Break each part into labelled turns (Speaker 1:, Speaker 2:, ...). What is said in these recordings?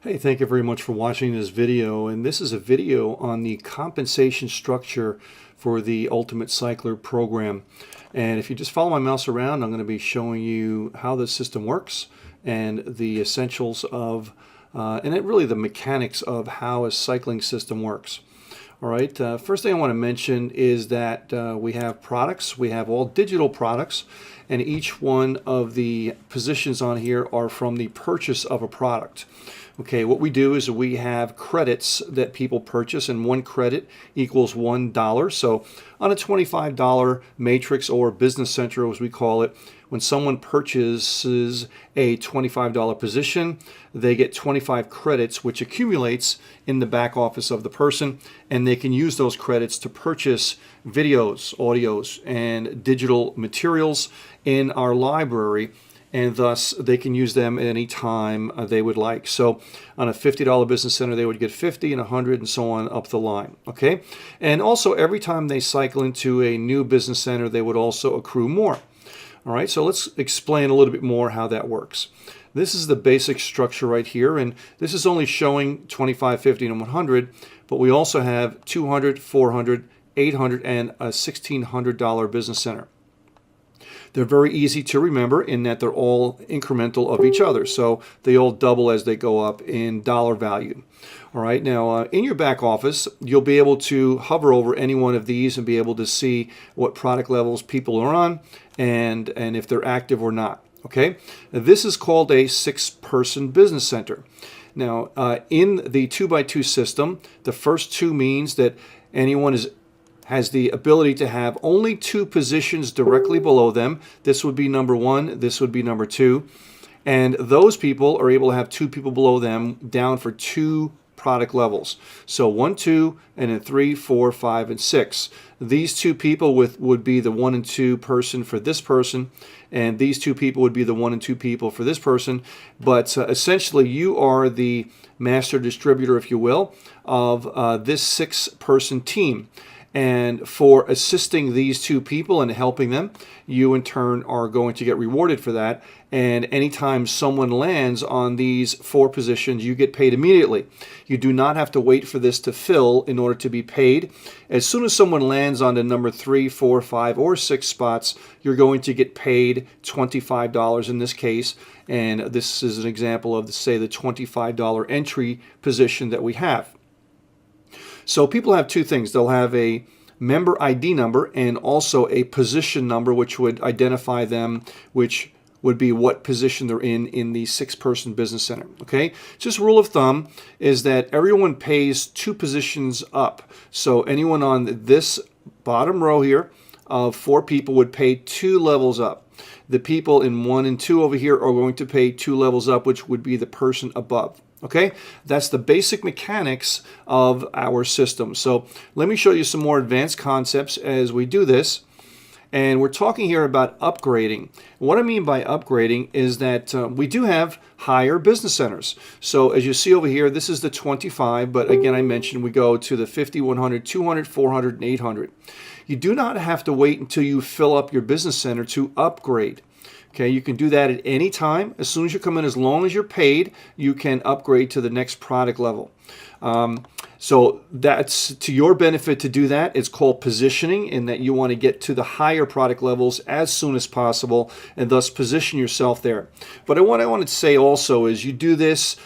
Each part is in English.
Speaker 1: Hey, thank you very much for watching this video. And this is a video on the compensation structure for the Ultimate Cycler program. And if you just follow my mouse around, I'm going to be showing you how the system works and the essentials of, really the mechanics of how a cycling system works. All right, first thing I want to mention is that we have products. We have all digital products, and each one of the positions on here are from the purchase of a product. Okay, what we do is we have credits that people purchase, and one credit equals $1. So on a $25 matrix, or business center as we call it, when someone purchases a $25 position, they get 25 credits, which accumulates in the back office of the person, and they can use those credits to purchase videos, audios, and digital materials in our library, and thus they can use them at any time they would like. So on a $50 business center, they would get 50 and 100 and so on up the line. Okay, and also every time they cycle into a new business center, they would also accrue more. All right, so let's explain a little bit more how that works. This is the basic structure right here, and this is only showing 25, 50, and 100, but we also have 200, 400, 800, and a $1,600 business center. They're very easy to remember in that they're all incremental of each other, so they all double as they go up in dollar value. All right, now in your back office, you'll be able to hover over any one of these and be able to see what product levels people are on and if they're active or not. Okay, now, this is called a 6-person business center. Now, in the 2x2 system, the first 2 means that anyone has the ability to have only 2 positions directly below them. This would be number 1, this would be number 2. And those people are able to have 2 people below them down for 2 product levels. So 1, 2, and then 3, 4, 5, and 6. These 2 people would be the 1 and 2 person for this person, and these 2 people would be the 1 and 2 people for this person. But essentially, you are the master distributor, if you will, of this 6-person team. And for assisting these 2 people and helping them, you in turn are going to get rewarded for that. And anytime someone lands on these 4 positions, you get paid immediately. You do not have to wait for this to fill in order to be paid. As soon as someone lands on the number 3, 4, 5, or 6 spots, you're going to get paid $25 in this case. And this is an example of, say, the $25 entry position that we have. So people have 2 things. They'll have a member ID number and also a position number, which would identify them, which would be what position they're in the 6-person business center. Okay, just rule of thumb is that everyone pays 2 positions up. So anyone on this bottom row here of 4 people would pay 2 levels up. The people in 1 and 2 over here are going to pay 2 levels up, which would be the person above. Okay, that's the basic mechanics of our system. So let me show you some more advanced concepts as we do this. And we're talking here about upgrading. What I mean by upgrading is that we do have higher business centers. So as you see over here, this is the 25, but again, I mentioned we go to the 50, 100, 200, 400, and 800. You do not have to wait until you fill up your business center to upgrade. Okay, you can do that at any time. As soon as you come in, as long as you're paid, you can upgrade to the next product level. So that's to your benefit to do that. It's called positioning, in that you want to get to the higher product levels as soon as possible and thus position yourself there. But what I wanted to say also is you do this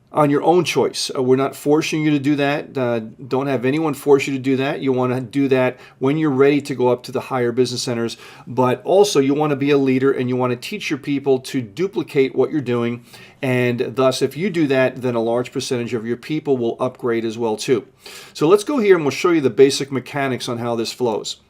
Speaker 1: on your own choice. We're not forcing you to do that. Don't have anyone force you to do that. You want to do that when you're ready to go up to the higher business centers. But also you want to be a leader and you want to teach your people to duplicate what you're doing. And thus, if you do that, then a large percentage of your people will upgrade as well too. So let's go here and we'll show you the basic mechanics on how this flows.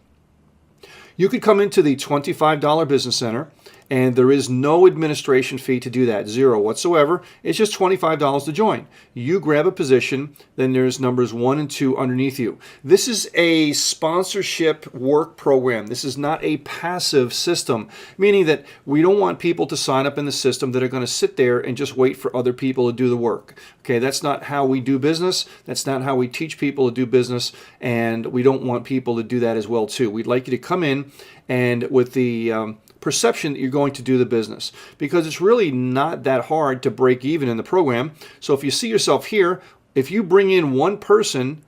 Speaker 1: You could come into the $25 business center, and there is no administration fee to do that, 0 whatsoever. It's just $25 to join. You grab a position, then there's numbers 1 and 2 underneath you. This is a sponsorship work program. This is not a passive system, meaning that we don't want people to sign up in the system that are going to sit there and just wait for other people to do the work. Okay, that's not how we do business. That's not how we teach people to do business, and we don't want people to do that as well too. We'd like you to come in and with the perception that you're going to do the business, because it's really not that hard to break even in the program. So if you see yourself here, if you bring in one person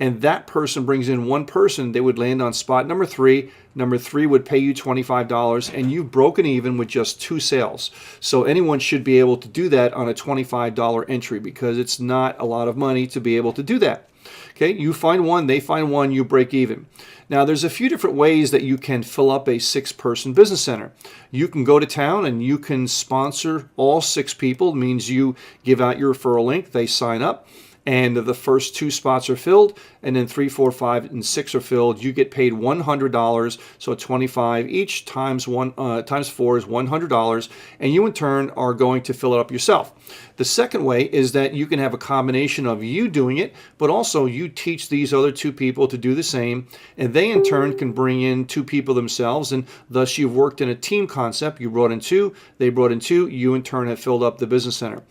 Speaker 1: and that person brings in one person, they would land on spot number 3. Number 3 would pay you $25, and you've broken even with just 2 sales. So anyone should be able to do that on a $25 entry, because it's not a lot of money to be able to do that. Okay, you find one, they find one, you break even. Now, there's a few different ways that you can fill up a 6-person business center. You can go to town and you can sponsor all 6 people. It means you give out your referral link, they sign up, and the first 2 spots are filled, and then 3, 4, 5, and 6 are filled. You get paid $100, so 25 each times 4 is $100, and you in turn are going to fill it up yourself. The second way is that you can have a combination of you doing it, but also you teach these other 2 people to do the same, and they in turn can bring in 2 people themselves, and thus you've worked in a team concept. You brought in 2, they brought in 2, you in turn have filled up the business center.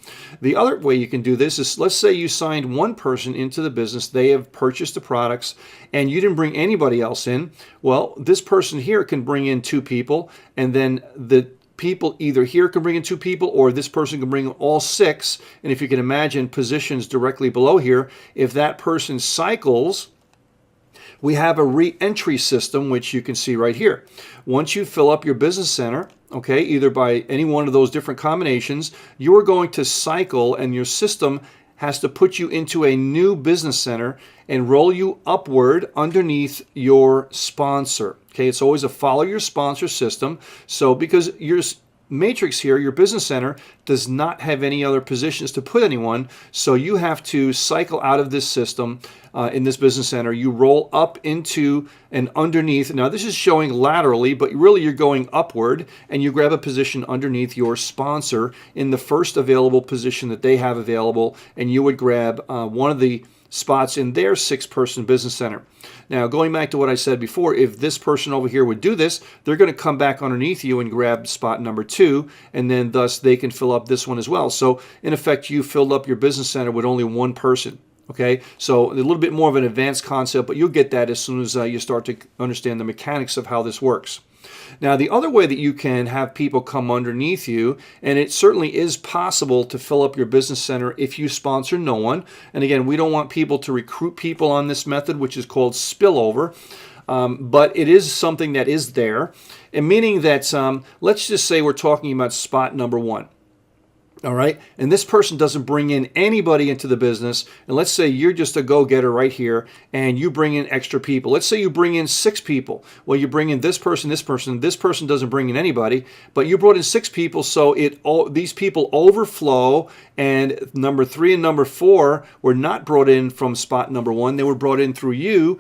Speaker 1: The other way you can do this is, let's say you signed one person into the business, they have purchased the products, and you didn't bring anybody else in. Well, this person here can bring in 2 people, and then the people either here can bring in 2 people, or this person can bring in all 6. And if you can imagine positions directly below here, if that person cycles, we have a re-entry system, which you can see right here. Once you fill up your business center, okay, either by any one of those different combinations, you are going to cycle, and your system has to put you into a new business center and roll you upward underneath your sponsor. Okay, it's always a follow your sponsor system. So because your matrix here, your business center, does not have any other positions to put anyone, so you have to cycle out of this system in this business center. You roll up into and underneath. Now this is showing laterally, but really you're going upward, and you grab a position underneath your sponsor in the first available position that they have available, and you would grab one of the spots in their 6-person business center. Now, going back to what I said before, if this person over here would do this, they're going to come back underneath you and grab spot number 2, and then thus they can fill up this one as well. So in effect, you filled up your business center with only one person. Okay, so a little bit more of an advanced concept, but you'll get that as soon as you start to understand the mechanics of how this works. Now, the other way that you can have people come underneath you, and it certainly is possible to fill up your business center if you sponsor no one. And again, we don't want people to recruit people on this method, which is called spillover. But it is something that is there, and meaning that let's just say we're talking about spot number 1. All right, and this person doesn't bring in anybody into the business, and let's say you're just a go-getter right here, and you bring in extra people. Let's say you bring in 6 people. Well, you bring in this person doesn't bring in anybody, but you brought in 6 people, so these people overflow, and number 3 and number 4 were not brought in from spot number 1. They were brought in through you.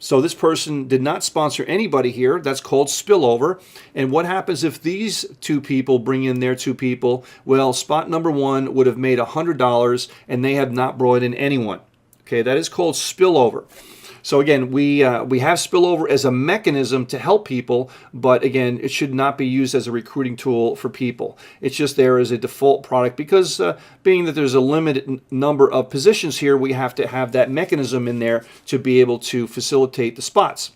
Speaker 1: So this person did not sponsor anybody here. That's called spillover. And what happens if these 2 people bring in their 2 people? Well, spot number 1 would have made $100, and they have not brought in anyone. Okay, that is called spillover. So again, we have spillover as a mechanism to help people, but again, it should not be used as a recruiting tool for people. It's just there as a default product, because being that there's a limited number of positions here, we have to have that mechanism in there to be able to facilitate the spots.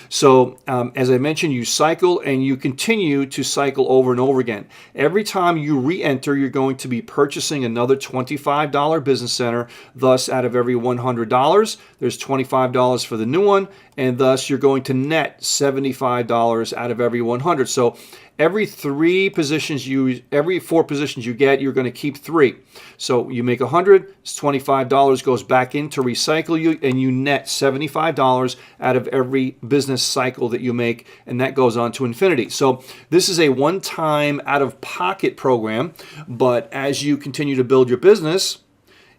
Speaker 1: So as I mentioned, you cycle, and you continue to cycle over and over again. Every time you re-enter, you're going to be purchasing another $25 business center. Thus, out of every $100, there's $25 for the new one, and thus you're going to net $75 out of every 100. So every 4 positions you get, you're going to keep 3. So you make 100, it's $25 goes back in to recycle you, and you net $75 out of every business cycle that you make, and that goes on to infinity. So this is a one-time out-of-pocket program, but as you continue to build your business,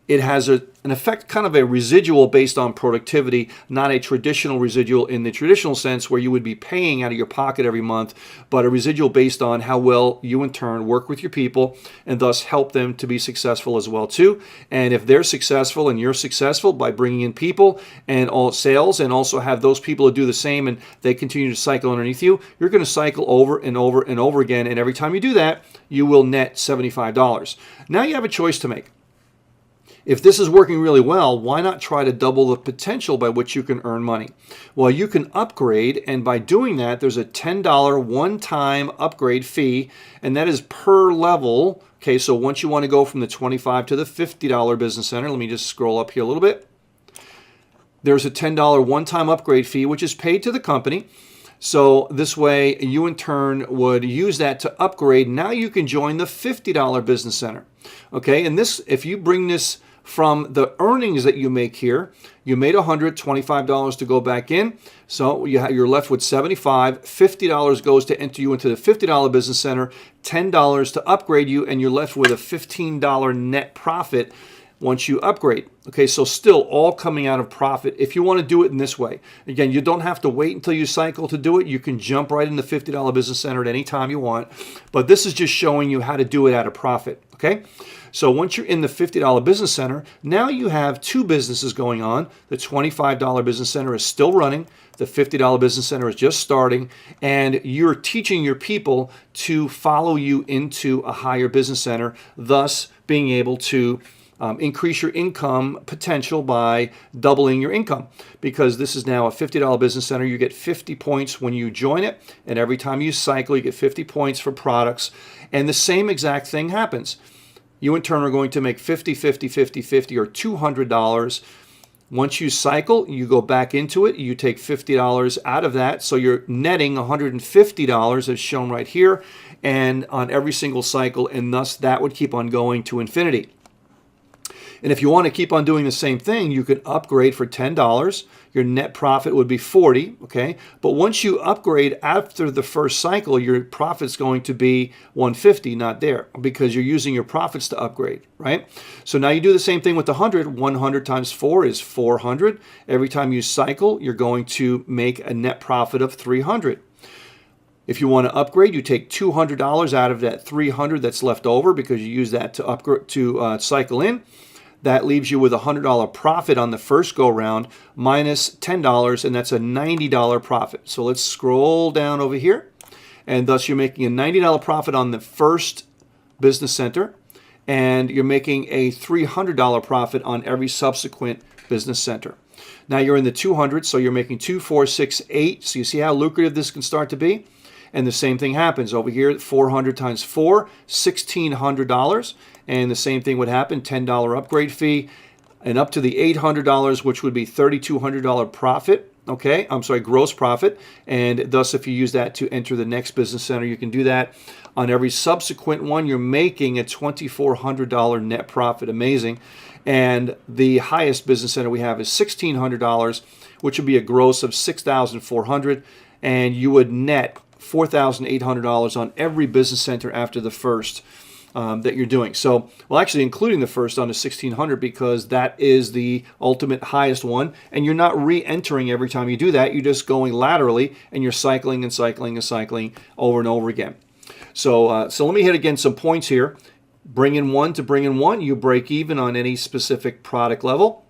Speaker 1: it has an effect, kind of a residual based on productivity, not a traditional residual in the traditional sense where you would be paying out of your pocket every month, but a residual based on how well you in turn work with your people and thus help them to be successful as well too. And if they're successful and you're successful by bringing in people and all sales, and also have those people to do the same, and they continue to cycle underneath you, you're going to cycle over and over and over again. And every time you do that, you will net $75. Now you have a choice to make. If this is working really well, why not try to double the potential by which you can earn money? Well, you can upgrade, and by doing that, there's a $10 one-time upgrade fee, and that is per level. Okay, so once you want to go from the $25 to the $50 Business Center, let me just scroll up here a little bit. There's a $10 one-time upgrade fee, which is paid to the company. So this way, you in turn would use that to upgrade. Now you can join the $50 Business Center. Okay, and this, if you bring this from the earnings that you make here, you made $125 to go back in, so you're left with $75. $50 goes to enter you into the $50 Business Center, $10 to upgrade you, and you're left with a $15 net profit once you upgrade. Okay, so still all coming out of profit if you want to do it in this way. Again, you don't have to wait until you cycle to do it. You can jump right in the $50 Business Center at any time you want, but this is just showing you how to do it at a profit. Okay, so once you're in the $50 Business Center, now you have two businesses going on. The $25 Business Center is still running. The $50 Business Center is just starting, and you're teaching your people to follow you into a higher business center, thus being able to increase your income potential by doubling your income, because this is now a $50 Business Center. You get 50 points when you join it, and every time you cycle, you get 50 points for products, and the same exact thing happens. You in turn are going to make 50, 50, 50, 50, or $200. Once you cycle, you go back into it, you take $50 out of that, so you're netting $150 as shown right here, and on every single cycle, and thus that would keep on going to infinity. And if you want to keep on doing the same thing, you could upgrade for $10. Your net profit would be $40, okay? But once you upgrade after the first cycle, your profit's going to be $150, not there, because you're using your profits to upgrade, right? So now you do the same thing with the 100. 100 times 4 is 400. Every time you cycle, you're going to make a net profit of $300. If you want to upgrade, you take $200 out of that $300 that's left over because you use that to upgrade to cycle in. That leaves you with a $100 profit on the first go-round minus $10, and that's a $90 profit. So let's scroll down over here, and thus you're making a $90 profit on the first business center, and you're making a $300 profit on every subsequent business center. Now you're in the 200, so you're making 2, 4, 6, 8. So you see how lucrative this can start to be? And the same thing happens over here, 400 times 4, $1,600. And the same thing would happen, $10 upgrade fee, and up to the $800, which would be $3,200 profit. Okay, I'm sorry, gross profit. And thus, if you use that to enter the next business center, you can do that. On every subsequent one, you're making a $2,400 net profit. Amazing. And the highest business center we have is $1,600, which would be a gross of $6,400. And you would net $4,800 on every business center after the first that you're doing. So, well, actually including the first on the 1,600, because that is the ultimate highest one, and you're not re-entering every time you do that. You're just going laterally, and you're cycling and cycling and cycling over and over again. So, so let me hit again some points here. Bring in one to bring in one. You break even on any specific product level.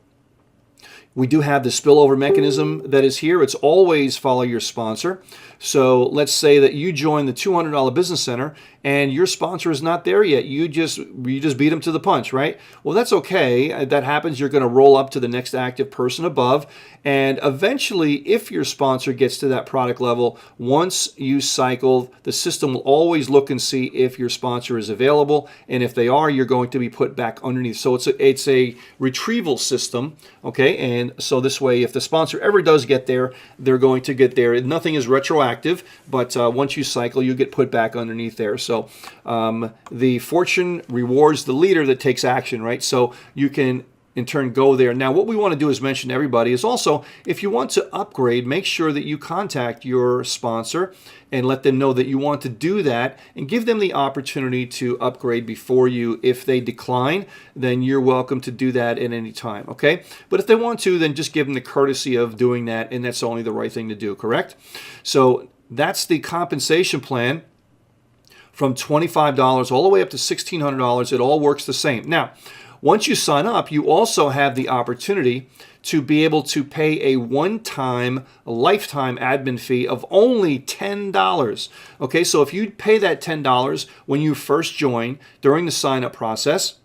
Speaker 1: We do have the spillover mechanism that is here. It's always follow your sponsor. So let's say that you join the $200 Business Center and your sponsor is not there yet. You just beat them to the punch, right? Well, that's okay. That happens. You're going to roll up to the next active person above. And eventually, if your sponsor gets to that product level, once you cycle, the system will always look and see if your sponsor is available. And if they are, you're going to be put back underneath. So it's a retrieval system, okay? And so this way, if the sponsor ever does get there, they're going to get there. Nothing is retroactive, but once you cycle, you get put back underneath there. So the fortune rewards the leader that takes action, right? So you can in turn go there. Now, what we want to do is mention to everybody is also, if you want to upgrade, make sure that you contact your sponsor and let them know that you want to do that, and give them the opportunity to upgrade before you. If they decline, then you're welcome to do that at any time, okay? But if they want to, then just give them the courtesy of doing that, and that's only the right thing to do, correct? So that's the compensation plan. From $25 all the way up to $1,600, it all works the same. Now, once you sign up, you also have the opportunity to be able to pay a one-time, lifetime admin fee of only $10. Okay, so if you pay that $10 when you first join during the sign-up process,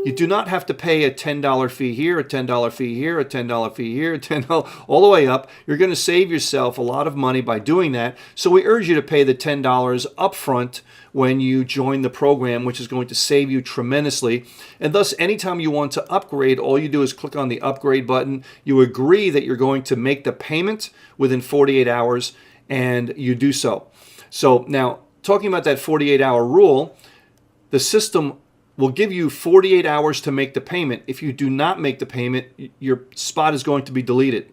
Speaker 1: You do not have to pay a $10 fee here, a $10 fee here, a $10 fee here, a $10 all the way up. You're going to save yourself a lot of money by doing that. So we urge you to pay the $10 upfront when you join the program, which is going to save you tremendously. And thus, anytime you want to upgrade, all you do is click on the upgrade button. You agree that you're going to make the payment within 48 hours, and you do so. So now, talking about that 48-hour rule, the system will give you 48 hours to make the payment. If you do not make the payment, your spot is going to be deleted.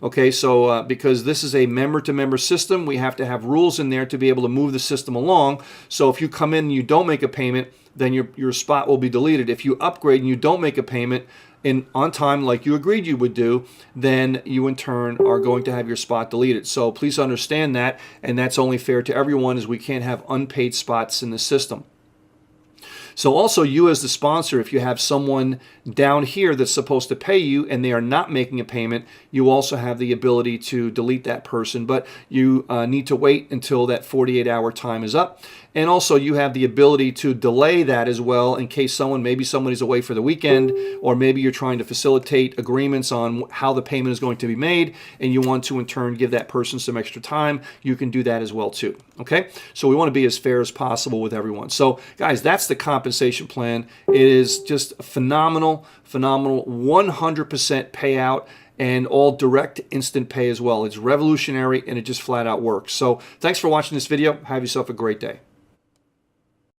Speaker 1: Okay, so because this is a member-to-member system, we have to have rules in there to be able to move the system along. So if you come in and you don't make a payment, then your spot will be deleted. If you upgrade and you don't make a payment on time like you agreed you would do, then you in turn are going to have your spot deleted. So please understand that, and that's only fair to everyone, as we can't have unpaid spots in the system. So also, you as the sponsor, if you have someone down here that's supposed to pay you and they are not making a payment, you also have the ability to delete that person, but you need to wait until that 48-hour time is up. And also, you have the ability to delay that as well in case maybe somebody's away for the weekend, or maybe you're trying to facilitate agreements on how the payment is going to be made, and you want to in turn give that person some extra time. You can do that as well too. Okay, so we want to be as fair as possible with everyone. So guys, that's the compensation plan. It is just a phenomenal 100% payout, and all direct instant pay as well. It's revolutionary, and it just flat out works. So thanks for watching this video. Have yourself a great day.